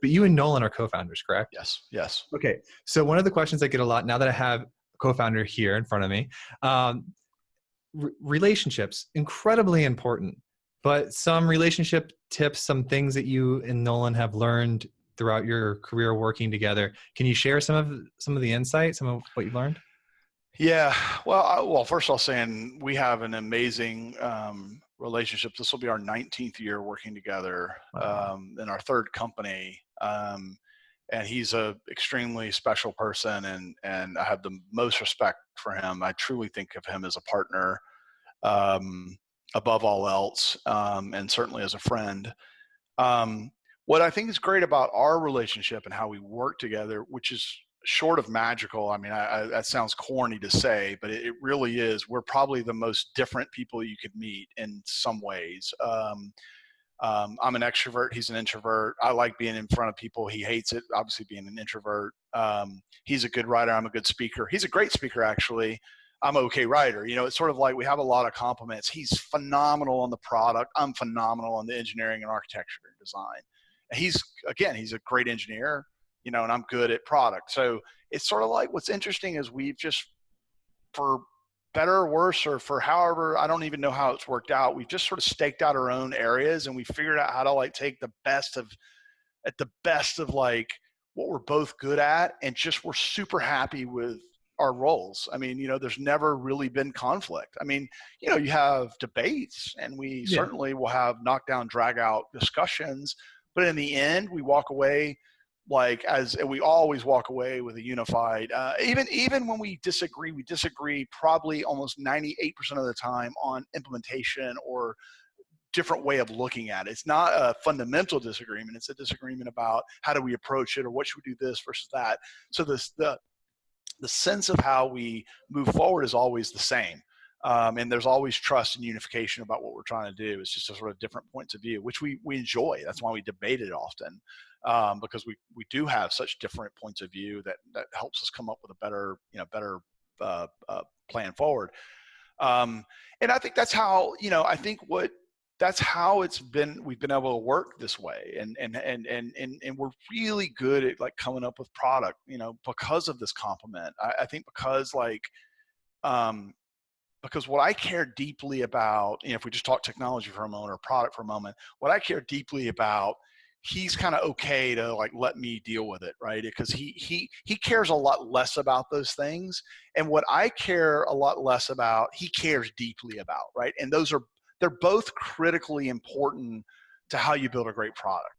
but you and Nolan are co-founders, correct? Yes. Yes. Okay. So one of the questions I get a lot now that I have a co-founder here in front of me, relationships, incredibly important, but some relationship tips, some things that you and Nolan have learned throughout your career working together. Can you share some of the insight, some of what you've learned? Yeah. Well, first of all, saying we have an amazing relationship. This will be our 19th year working together, Wow. in our third company. And he's a extremely special person, and I have the most respect for him. I truly think of him as a partner, above all else, and certainly as a friend. What I think is great about our relationship and how we work together, which is short of magical. I mean, that sounds corny to say, but it really is. We're probably the most different people you could meet in some ways. I'm an extrovert. He's an introvert. I like being in front of people. He hates it, obviously, being an introvert. He's a good writer. I'm a good speaker. He's a great speaker, actually. I'm an okay writer. It's sort of like we have a lot of compliments. He's phenomenal on the product. I'm phenomenal on the engineering and architecture and design. And he's a great engineer, and I'm good at product. So it's sort of like, what's interesting is we've just, for better or worse, or for however, I don't even know how it's worked out, we've just sort of staked out our own areas, and we figured out how to take the best of like what we're both good at, and just we're super happy with our roles. I mean, there's never really been conflict. I mean, you have debates, and we certainly will have knockdown, drag out discussions, but in the end, we walk away and we always walk away with a unified, even when we disagree probably almost 98% of the time on implementation or different way of looking at it. It's not a fundamental disagreement. It's a disagreement about how do we approach it, or what should we do this versus that. So the sense of how we move forward is always the same. And there's always trust and unification about what we're trying to do. It's just a sort of different points of view, which we enjoy. That's why we debate it often, because we do have such different points of view that helps us come up with a better plan forward. And I think that's how, that's how it's been. We've been able to work this way, and we're really good at coming up with product, because of this compliment. I think because what I care deeply about, if we just talk technology for a moment or product for a moment, what I care deeply about, he's kind of okay to let me deal with it, right? Because he cares a lot less about those things, and what I care a lot less about, he cares deeply about, right? And they're both critically important to how you build a great product.